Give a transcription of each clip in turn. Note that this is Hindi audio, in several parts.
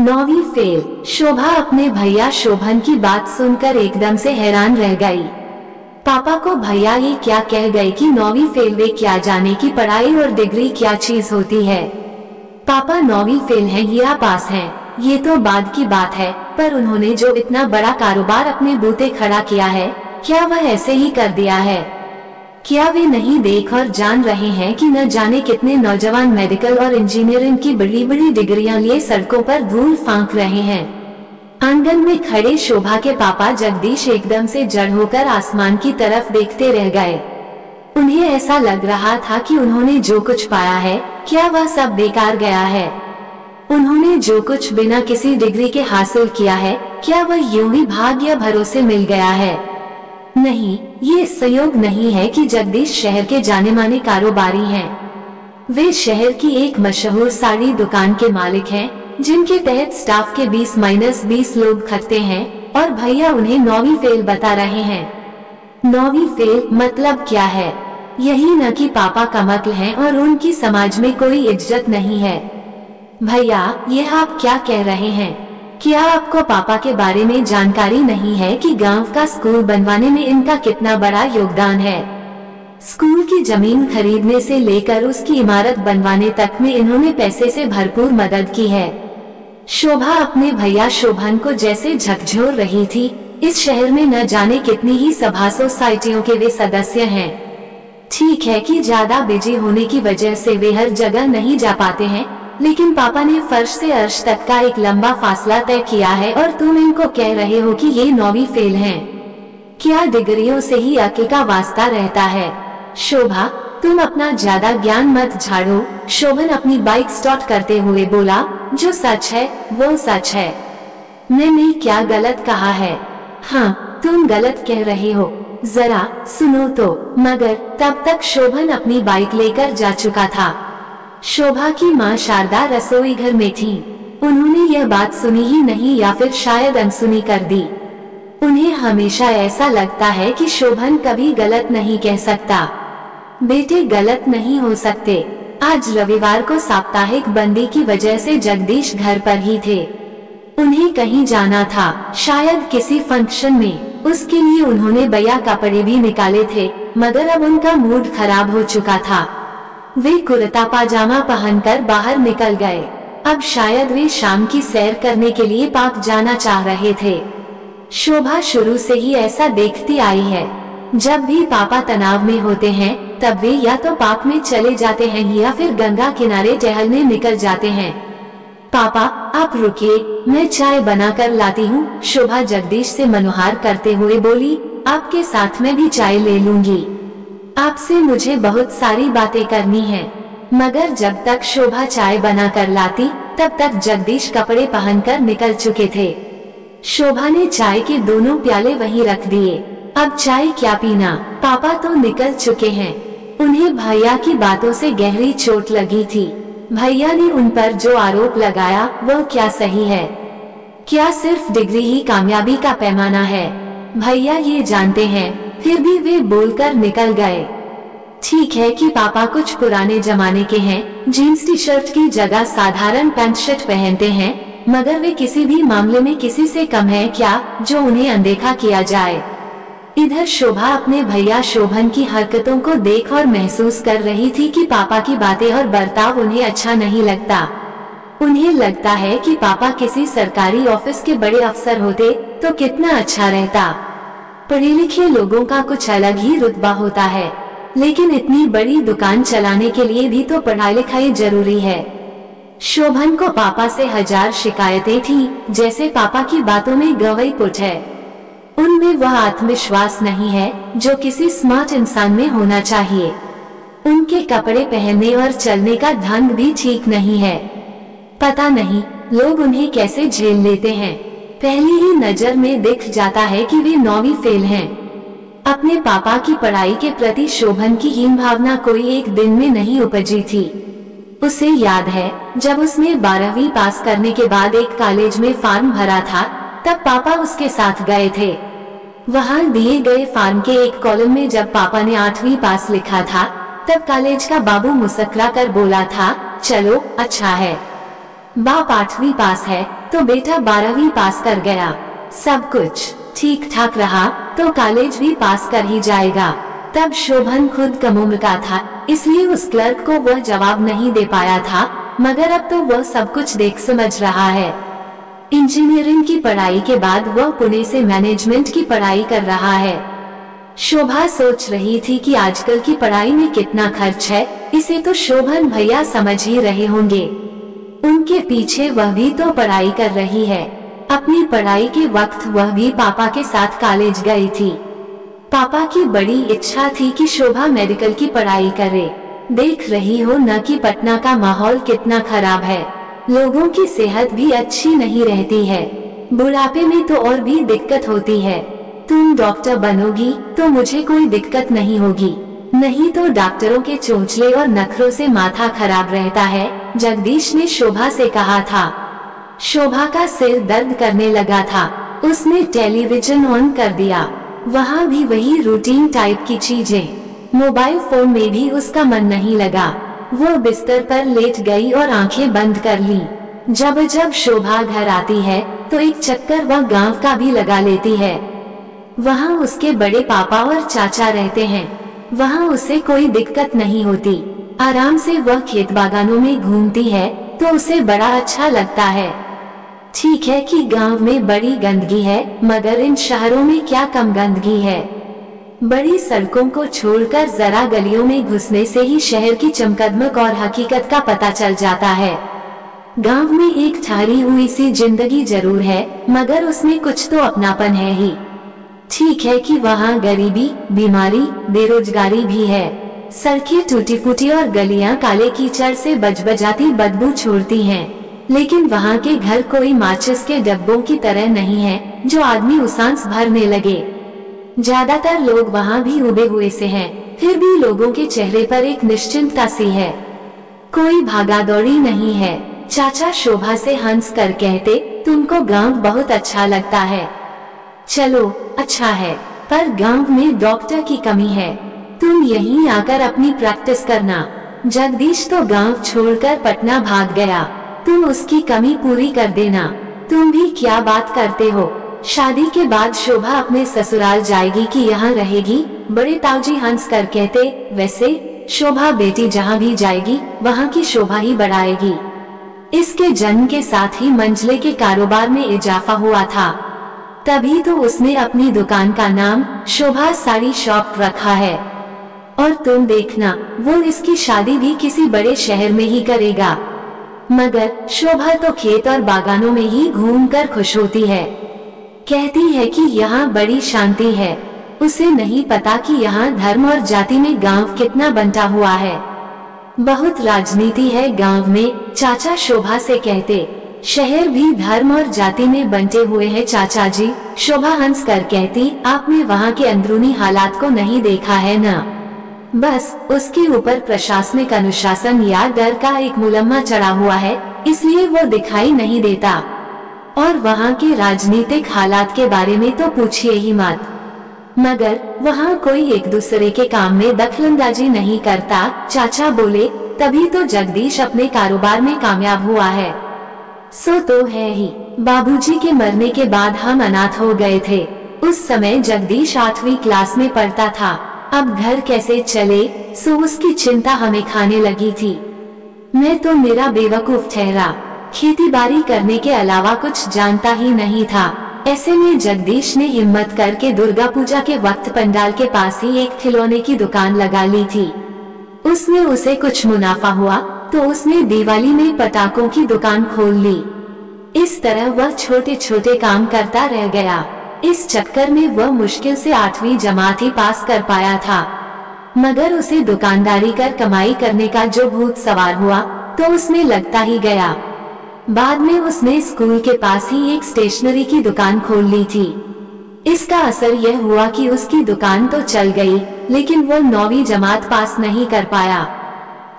9वीं फेल। शोभा अपने भैया शोभन की बात सुनकर एकदम से हैरान रह गई। पापा को भैया ये क्या कह गए कि 9वीं फेल? वे क्या जाने की पढ़ाई और डिग्री क्या चीज होती है। पापा 9वीं फेल हैं या पास हैं, ये तो बाद की बात है, पर उन्होंने जो इतना बड़ा कारोबार अपने बूते खड़ा किया है, क्या वह ऐसे ही कर दिया है? क्या वे नहीं देख और जान रहे हैं कि न जाने कितने नौजवान मेडिकल और इंजीनियरिंग की बड़ी बड़ी डिग्रियां लिए सड़कों पर धूल फांक रहे हैं। आंगन में खड़े शोभा के पापा जगदीश एकदम से जड़ होकर आसमान की तरफ देखते रह गए। उन्हें ऐसा लग रहा था कि उन्होंने जो कुछ पाया है, क्या वह सब बेकार गया है? उन्होंने जो कुछ बिना किसी डिग्री के हासिल किया है, क्या वह यूं ही भाग्य या भरोसे मिल गया है? नहीं, ये संयोग नहीं है कि जगदीश शहर के जाने माने कारोबारी हैं। वे शहर की एक मशहूर साड़ी दुकान के मालिक हैं, जिनके तहत स्टाफ के 20-20 लोग खटते हैं, और भैया उन्हें 9वीं फेल बता रहे हैं। 9वीं फेल मतलब क्या है? यही न कि पापा कमक्ल हैं और उनकी समाज में कोई इज्जत नहीं है। भैया, ये आप क्या कह रहे हैं? क्या आपको पापा के बारे में जानकारी नहीं है कि गांव का स्कूल बनवाने में इनका कितना बड़ा योगदान है? स्कूल की जमीन खरीदने से लेकर उसकी इमारत बनवाने तक में इन्होंने पैसे से भरपूर मदद की है। शोभा अपने भैया शोभन को जैसे झकझोर रही थी। इस शहर में न जाने कितनी ही सभा सोसाइटियों के वे सदस्य हैं। ठीक है कि ज्यादा बिजी होने की वजह से वे हर जगह नहीं जा पाते हैं, लेकिन पापा ने फर्श से अर्श तक का एक लंबा फासला तय किया है और तुम इनको कह रहे हो कि ये 9वीं फेल हैं। क्या डिग्रियों से ही अक्ल का वास्ता रहता है? शोभा, तुम अपना ज्यादा ज्ञान मत झाड़ो। शोभन अपनी बाइक स्टार्ट करते हुए बोला, जो सच है वो सच है। मैंने क्या गलत कहा है? हाँ, तुम गलत कह रहे हो, जरा सुनो तो। मगर तब तक शोभन अपनी बाइक लेकर जा चुका था। शोभा की माँ शारदा रसोई घर में थी। उन्होंने यह बात सुनी ही नहीं या फिर शायद अनसुनी कर दी। उन्हें हमेशा ऐसा लगता है कि शोभन कभी गलत नहीं कह सकता। बेटे गलत नहीं हो सकते। आज रविवार को साप्ताहिक बंदी की वजह से जगदीश घर पर ही थे। उन्हें कहीं जाना था, शायद किसी फंक्शन में। उसके लिए उन्होंने बढ़िया कपड़े भी निकाले थे, मगर अब उनका मूड खराब हो चुका था। वे कुर्ता पाजामा पहनकर बाहर निकल गए। अब शायद वे शाम की सैर करने के लिए पार्क जाना चाह रहे थे। शोभा शुरू से ही ऐसा देखती आई है। जब भी पापा तनाव में होते हैं, तब वे या तो पार्क में चले जाते हैं या फिर गंगा किनारे टहलने निकल जाते हैं। पापा, आप रुकिए, मैं चाय बनाकर लाती हूँ। शोभा जगदीश से मनोहार करते हुए बोली, आपके साथ मैं भी चाय ले लूंगी। आपसे मुझे बहुत सारी बातें करनी हैं। मगर जब तक शोभा चाय बनाकर लाती, तब तक जगदीश कपड़े पहनकर निकल चुके थे। शोभा ने चाय के दोनों प्याले वहीं रख दिए। अब चाय क्या पीना, पापा तो निकल चुके हैं। उन्हें भैया की बातों से गहरी चोट लगी थी। भैया ने उन पर जो आरोप लगाया वो क्या सही है? क्या सिर्फ डिग्री ही कामयाबी का पैमाना है? भैया ये जानते हैं, फिर भी वे बोलकर निकल गए। ठीक है कि पापा कुछ पुराने जमाने के हैं, जीन्स टी शर्ट की जगह साधारण पैंट शर्ट पहनते हैं, मगर वे किसी भी मामले में किसी से कम है क्या, जो उन्हें अनदेखा किया जाए। इधर शोभा अपने भैया शोभन की हरकतों को देख और महसूस कर रही थी कि पापा की बातें और बर्ताव उन्हें अच्छा नहीं लगता। उन्हें लगता है कि पापा किसी सरकारी ऑफिस के बड़े अफसर होते तो कितना अच्छा रहता। पढ़े लिखे लोगों का कुछ अलग ही रुतबा होता है, लेकिन इतनी बड़ी दुकान चलाने के लिए भी तो पढ़ाई लिखाई जरूरी है। शोभन को पापा से 1000 शिकायतें थी, जैसे पापा की बातों में गवई पुट है। उनमें वह आत्मविश्वास नहीं है जो किसी स्मार्ट इंसान में होना चाहिए। उनके कपड़े पहनने और चलने का ढंग भी ठीक नहीं है। पता नहीं लोग उन्हें कैसे झेल लेते हैं। पहली ही नजर में दिख जाता है कि वे 9वीं फेल हैं। अपने पापा की पढ़ाई के प्रति शोभन की हीन भावना कोई एक दिन में नहीं उपजी थी। उसे याद है, जब उसने 12वीं पास करने के बाद एक कॉलेज में फॉर्म भरा था, तब पापा उसके साथ गए थे। वहां दिए गए फॉर्म के एक कॉलम में जब पापा ने 8वीं पास लिखा था, तब कॉलेज का बाबू मुस्कुरा कर बोला था, चलो अच्छा है। बाप 8वीं पास है तो बेटा 12वीं पास कर गया, सब कुछ ठीक ठाक रहा तो कॉलेज भी पास कर ही जाएगा। तब शोभन खुद कम उम्र का था, इसलिए उस क्लर्क को वह जवाब नहीं दे पाया था, मगर अब तो वह सब कुछ देख समझ रहा है। इंजीनियरिंग की पढ़ाई के बाद वह पुणे से मैनेजमेंट की पढ़ाई कर रहा है। शोभा सोच रही थी कि आजकल की पढ़ाई में कितना खर्च है, इसे तो शोभन भैया समझ ही रहे होंगे। उनके पीछे वह भी तो पढ़ाई कर रही है। अपनी पढ़ाई के वक्त वह भी पापा के साथ कॉलेज गई थी। पापा की बड़ी इच्छा थी कि शोभा मेडिकल की पढ़ाई करे। देख रही हो न कि पटना का माहौल कितना खराब है, लोगों की सेहत भी अच्छी नहीं रहती है, बुढ़ापे में तो और भी दिक्कत होती है। तुम डॉक्टर बनोगी तो मुझे कोई दिक्कत नहीं होगी, नहीं तो डॉक्टरों के चोंचले और नखरों से माथा खराब रहता है, जगदीश ने शोभा से कहा था। शोभा का सिर दर्द करने लगा था। उसने टेलीविजन ऑन कर दिया, वहाँ भी वही रूटीन टाइप की चीजें। मोबाइल फोन में भी उसका मन नहीं लगा। वो बिस्तर पर लेट गई और आंखें बंद कर ली। जब जब शोभा घर आती है तो एक चक्कर वह गांव का भी लगा लेती है। वहाँ उसके बड़े पापा और चाचा रहते हैं, वहाँ उसे कोई दिक्कत नहीं होती। आराम से वह खेत बागानों में घूमती है तो उसे बड़ा अच्छा लगता है। ठीक है कि गांव में बड़ी गंदगी है, मगर इन शहरों में क्या कम गंदगी है। बड़ी सड़कों को छोड़कर जरा गलियों में घुसने से ही शहर की चमकदमक और हकीकत का पता चल जाता है। गांव में एक ठहरी हुई सी जिंदगी जरूर है, मगर उसमें कुछ तो अपनापन है ही। ठीक है कि वहाँ गरीबी, बीमारी, बेरोजगारी भी है। सड़कें टूटी फूटी और गलियां काले कीचड़ से बजबजाती बदबू छोड़ती हैं, लेकिन वहाँ के घर कोई माचिस के डब्बों की तरह नहीं है जो आदमी उसांस भरने लगे। ज्यादातर लोग वहाँ भी उबे हुए से हैं, फिर भी लोगों के चेहरे पर एक निश्चिंतता सी है, कोई भागा दौड़ी नहीं है। चाचा शोभा से हंस कर कहते, तुमको गांव बहुत अच्छा लगता है। चलो अच्छा है, पर गांव में डॉक्टर की कमी है, तुम यहीं आकर अपनी प्रैक्टिस करना। जगदीश तो गांव छोड़कर पटना भाग गया, तुम उसकी कमी पूरी कर देना। तुम भी क्या बात करते हो, शादी के बाद शोभा अपने ससुराल जाएगी कि यहाँ रहेगी? बड़े ताऊजी हंस कर कहते, वैसे शोभा बेटी जहाँ भी जाएगी वहाँ की शोभा ही बढ़ाएगी। इसके जन्म के साथ ही मंझले के कारोबार में इजाफा हुआ था, तभी तो उसने अपनी दुकान का नाम शोभा साड़ी शॉप रखा है। और तुम देखना, वो इसकी शादी भी किसी बड़े शहर में ही करेगा। मगर शोभा तो खेत और बागानों में ही घूमकर खुश होती है, कहती है कि यहाँ बड़ी शांति है। उसे नहीं पता कि यहाँ धर्म और जाति में गांव कितना बंटा हुआ है। बहुत राजनीति है गांव में, चाचा शोभा से कहते। शहर भी धर्म और जाति में बंटे हुए हैं चाचा जी, शोभा हंस कर कहती। आपने वहाँ के अंदरूनी हालात को नहीं देखा है ना, बस उसके ऊपर प्रशासनिक अनुशासन या डर का एक मुलम्मा चढ़ा हुआ है, इसलिए वो दिखाई नहीं देता। और वहाँ के राजनीतिक हालात के बारे में तो पूछिए ही मत। मगर वहाँ कोई एक दूसरे के काम में दखलंदाजी नहीं करता, चाचा बोले। तभी तो जगदीश अपने कारोबार में कामयाब हुआ है। सो तो है ही, बाबूजी के मरने के बाद हम अनाथ हो गए थे। उस समय जगदीश 8वीं क्लास में पढ़ता था। अब घर कैसे चले, सो उसकी चिंता हमें खाने लगी थी। मैं तो मेरा बेवकूफ ठहरा, खेती बाड़ी करने के अलावा कुछ जानता ही नहीं था। ऐसे में जगदीश ने हिम्मत करके दुर्गा पूजा के वक्त पंडाल के पास ही एक खिलौने की दुकान लगा ली थी। उसमें उसे कुछ मुनाफा हुआ तो उसने दिवाली में पटाखों की दुकान खोल ली। इस तरह वह छोटे छोटे काम करता रह गया। इस चक्कर में वह मुश्किल से 8वीं जमात ही पास कर पाया था, मगर उसे दुकानदारी कर कमाई करने का जो भूत सवार हुआ तो उसमें लगता ही गया। बाद में उसने स्कूल के पास ही एक स्टेशनरी की दुकान खोल ली थी। इसका असर यह हुआ कि उसकी दुकान तो चल गई, लेकिन वो 9वीं जमात पास नहीं कर पाया।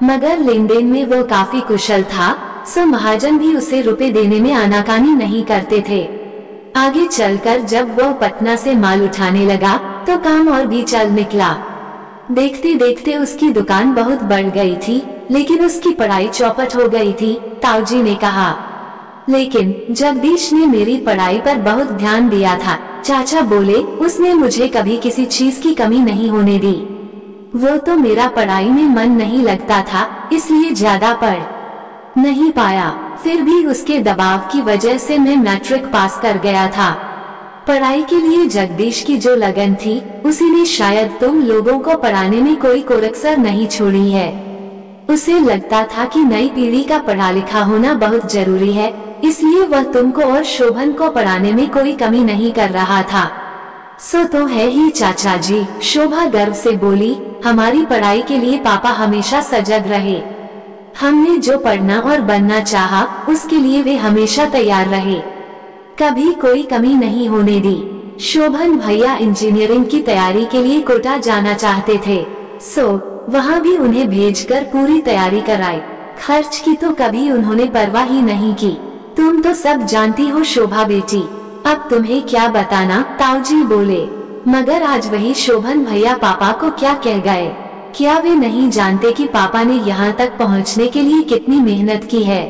मगर लेन देन में वो काफी कुशल था, सो महाजन भी उसे रुपए देने में आनाकानी नहीं करते थे। आगे चलकर जब वह पटना से माल उठाने लगा तो काम और भी चल निकला। देखते देखते उसकी दुकान बहुत बढ़ गई थी, लेकिन उसकी पढ़ाई चौपट हो गई थी। ताऊजी ने कहा, लेकिन जगदीश ने मेरी पढ़ाई पर बहुत ध्यान दिया था। चाचा बोले, उसने मुझे कभी किसी चीज की कमी नहीं होने दी। वो तो मेरा पढ़ाई में मन नहीं लगता था, इसलिए ज्यादा पढ़ नहीं पाया। फिर भी उसके दबाव की वजह से मैं मैट्रिक पास कर गया था। पढ़ाई के लिए जगदीश की जो लगन थी, उसी ने शायद तुम लोगों को पढ़ाने में कोई कसर नहीं छोड़ी है। उसे लगता था कि नई पीढ़ी का पढ़ा लिखा होना बहुत जरूरी है, इसलिए वह तुमको और शोभन को पढ़ाने में कोई कमी नहीं कर रहा था। सो तो है ही चाचा जी, शोभा गर्व से बोली। हमारी पढ़ाई के लिए पापा हमेशा सजग रहे। हमने जो पढ़ना और बनना चाहा, उसके लिए वे हमेशा तैयार रहे, कभी कोई कमी नहीं होने दी। शोभन भैया इंजीनियरिंग की तैयारी के लिए कोटा जाना चाहते थे, सो वहाँ भी उन्हें भेजकर पूरी तैयारी कराई। खर्च की तो कभी उन्होंने परवाह ही नहीं की। तुम तो सब जानती हो शोभा बेटी, अब तुम्हें क्या बताना, ताऊजी बोले। मगर आज वही शोभन भैया पापा को क्या कह गए? क्या वे नहीं जानते कि पापा ने यहाँ तक पहुँचने के लिए कितनी मेहनत की है?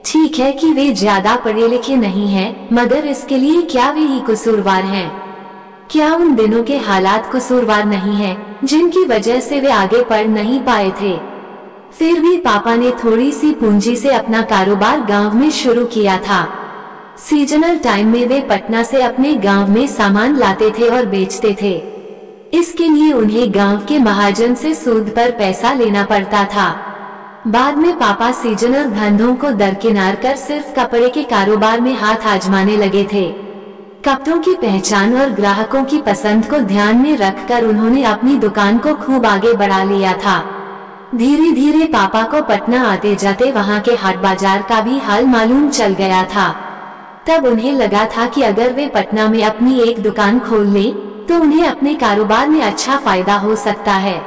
ठीक है कि वे ज्यादा पढ़े लिखे नहीं हैं, मगर इसके लिए क्या वे ही कसूरवार हैं? क्या उन दिनों के हालात कसूरवार नहीं हैं, जिनकी वजह से वे आगे पढ़ नहीं पाए थे? फिर भी पापा ने थोड़ी सी पूंजी से अपना कारोबार गांव में शुरू किया था। सीजनल टाइम में वे पटना से अपने गांव में सामान लाते थे और बेचते थे। इसके लिए उन्हें गांव के महाजन से सूद पर पैसा लेना पड़ता था। बाद में पापा सीजनल धंधों को दरकिनार कर सिर्फ कपड़े के कारोबार में हाथ आजमाने लगे थे। कपड़ों की पहचान और ग्राहकों की पसंद को ध्यान में रखकर उन्होंने अपनी दुकान को खूब आगे बढ़ा लिया था। धीरे धीरे पापा को पटना आते जाते वहाँ के हाट बाजार का भी हाल मालूम चल गया था। तब उन्हें लगा था कि अगर वे पटना में अपनी एक दुकान खोल लें, तो उन्हें अपने कारोबार में अच्छा फायदा हो सकता है।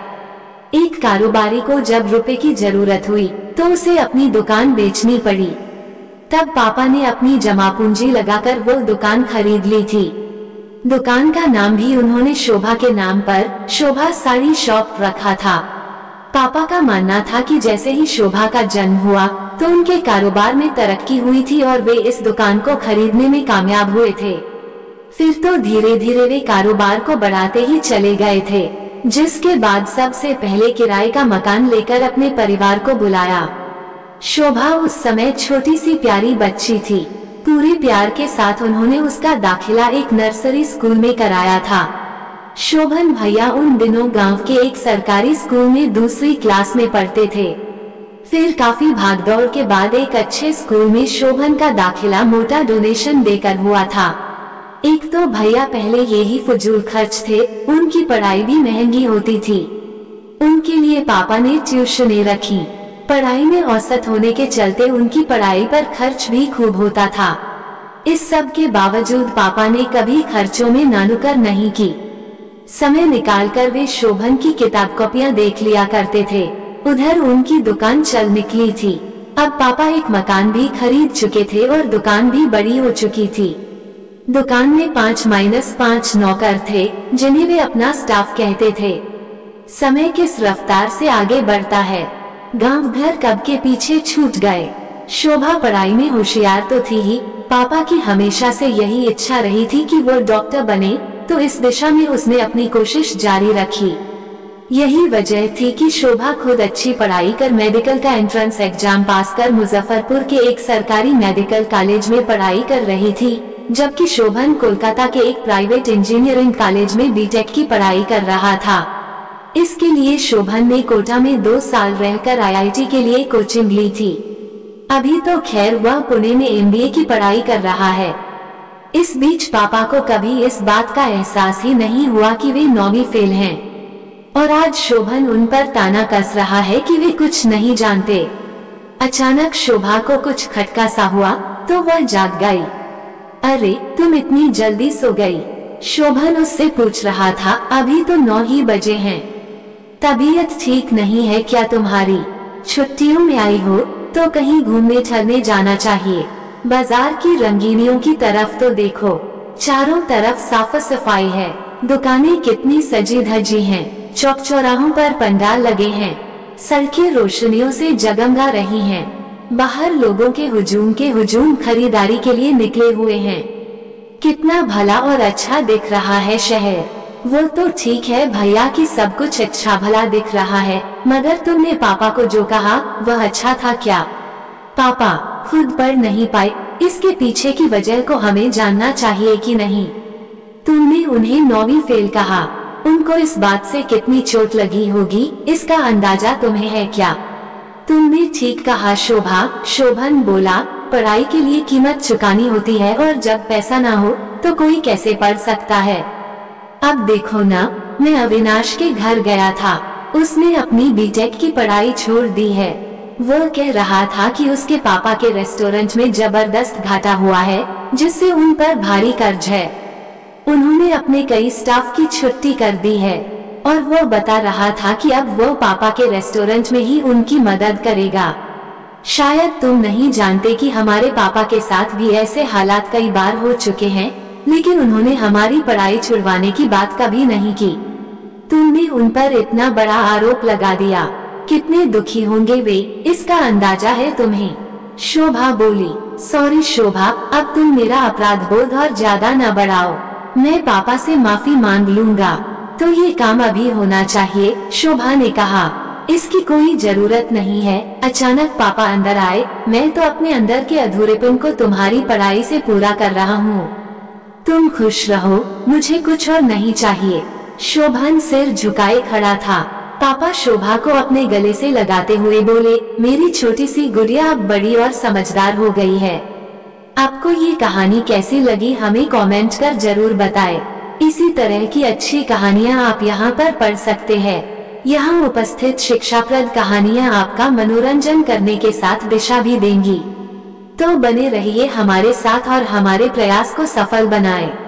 एक कारोबारी को जब रुपए की जरूरत हुई, तो उसे अपनी दुकान बेचनी पड़ी। तब पापा ने अपनी जमा पूंजी लगाकर वो दुकान खरीद ली थी। दुकान का नाम भी उन्होंने शोभा के नाम पर शोभा साड़ी शॉप रखा था। पापा का मानना था कि जैसे ही शोभा का जन्म हुआ, तो उनके कारोबार में तरक्की हुई थी और वे इस दुकान को खरीदने में कामयाब हुए थे। फिर तो धीरे धीरे वे कारोबार को बढ़ाते ही चले गए थे, जिसके बाद सबसे पहले किराए का मकान लेकर अपने परिवार को बुलाया। शोभा उस समय छोटी सी प्यारी बच्ची थी। पूरे प्यार के साथ उन्होंने उसका दाखिला एक नर्सरी स्कूल में कराया था। शोभन भैया उन दिनों गांव के एक सरकारी स्कूल में दूसरी क्लास में पढ़ते थे। फिर काफी भागदौड़ के बाद एक अच्छे स्कूल में शोभन का दाखिला मोटा डोनेशन देकर हुआ था। एक तो भैया पहले यही फजूल खर्च थे, उनकी पढ़ाई भी महंगी होती थी। उनके लिए पापा ने ट्यूशनें रखी। पढ़ाई में औसत होने के चलते उनकी पढ़ाई पर खर्च भी खूब होता था। इस सब के बावजूद पापा ने कभी खर्चों में नानुकर नहीं की। समय निकालकर वे शोभन की किताब कॉपियां देख लिया करते थे। उधर उनकी दुकान चल निकली थी। अब पापा एक मकान भी खरीद चुके थे और दुकान भी बड़ी हो चुकी थी। दुकान में 5-5 नौकर थे, जिन्हें वे अपना स्टाफ कहते थे। समय किस रफ्तार से आगे बढ़ता है, गांव घर कब के पीछे छूट गए। शोभा पढ़ाई में होशियार तो थी ही, पापा की हमेशा से यही इच्छा रही थी कि वो डॉक्टर बने, तो इस दिशा में उसने अपनी कोशिश जारी रखी। यही वजह थी कि शोभा खुद अच्छी पढ़ाई कर मेडिकल का एंट्रेंस एग्जाम पास कर मुजफ्फरपुर के एक सरकारी मेडिकल कॉलेज में पढ़ाई कर रही थी, जबकि शोभन कोलकाता के एक प्राइवेट इंजीनियरिंग कॉलेज में बीटेक की पढ़ाई कर रहा था। इसके लिए शोभन ने कोटा में 2 साल रहकर आईआईटी के लिए कोचिंग ली थी। अभी तो खैर वह पुणे में एमबीए की पढ़ाई कर रहा है। इस बीच पापा को कभी इस बात का एहसास ही नहीं हुआ कि वे 9वीं फेल हैं, और आज शोभन उन पर ताना कस रहा है कि वे कुछ नहीं जानते। अचानक शोभा को कुछ खटका सा हुआ तो वह जाग गई। अरे तुम इतनी जल्दी सो गई? शोभन उससे पूछ रहा था। अभी तो 9 ही बजे हैं। तबीयत ठीक नहीं है क्या तुम्हारी? छुट्टियों में आई हो तो कहीं घूमने ठहरने जाना चाहिए। बाजार की रंगीनियों की तरफ तो देखो, चारों तरफ साफ सफाई है, दुकानें कितनी सजी धजी हैं, चौक चौराहों पर पंडाल लगे हैं, सड़कें रोशनियों से जगमगा रही हैं। बाहर लोगों के हुजूम खरीदारी के लिए निकले हुए हैं। कितना भला और अच्छा दिख रहा है शहर। वो तो ठीक है भैया कि सब कुछ अच्छा भला दिख रहा है, मगर तुमने पापा को जो कहा वह अच्छा था क्या? पापा खुद पढ़ नहीं पाए, इसके पीछे की वजह को हमें जानना चाहिए कि नहीं? तुमने उन्हें 9वीं फेल कहा, उनको इस बात से कितनी चोट लगी होगी इसका अंदाजा तुम्हें है क्या? तुमने ठीक कहा शोभा, शोभन बोला। पढ़ाई के लिए कीमत चुकानी होती है और जब पैसा ना हो तो कोई कैसे पढ़ सकता है? अब देखो ना, मैं अविनाश के घर गया था, उसने अपनी बीटेक की पढ़ाई छोड़ दी है। वो कह रहा था कि उसके पापा के रेस्टोरेंट में जबरदस्त घाटा हुआ है, जिससे उन पर भारी कर्ज है। उन्होंने अपने कई स्टाफ की छुट्टी कर दी है और वो बता रहा था कि अब वो पापा के रेस्टोरेंट में ही उनकी मदद करेगा। शायद तुम नहीं जानते कि हमारे पापा के साथ भी ऐसे हालात कई बार हो चुके हैं, लेकिन उन्होंने हमारी पढ़ाई छुड़वाने की बात कभी नहीं की। तुमने उन पर इतना बड़ा आरोप लगा दिया, कितने दुखी होंगे वे, इसका अंदाजा है तुम्हें? शोभा बोली। सॉरी शोभा, अब तुम मेरा अपराध बोध और ज्यादा न बढ़ाओ, मैं पापा से माफी मांग लूंगा। तो ये काम अभी होना चाहिए, शोभा ने कहा। इसकी कोई जरूरत नहीं है। अचानक पापा अंदर आए, मैं तो अपने अंदर के अधूरेपन को तुम्हारी पढ़ाई से पूरा कर रहा हूँ। तुम खुश रहो, मुझे कुछ और नहीं चाहिए। शोभन सिर झुकाए खड़ा था। पापा शोभा को अपने गले से लगाते हुए बोले, मेरी छोटी सी गुड़िया अब बड़ी और समझदार हो गई है। आपको ये कहानी कैसी लगी हमें कमेंट कर जरूर बताएं। इसी तरह की अच्छी कहानियाँ आप यहाँ पर पढ़ सकते हैं। यहाँ उपस्थित शिक्षाप्रद कहानियाँ आपका मनोरंजन करने के साथ दिशा भी देंगी। तो बने रहिए हमारे साथ और हमारे प्रयास को सफल बनाएं।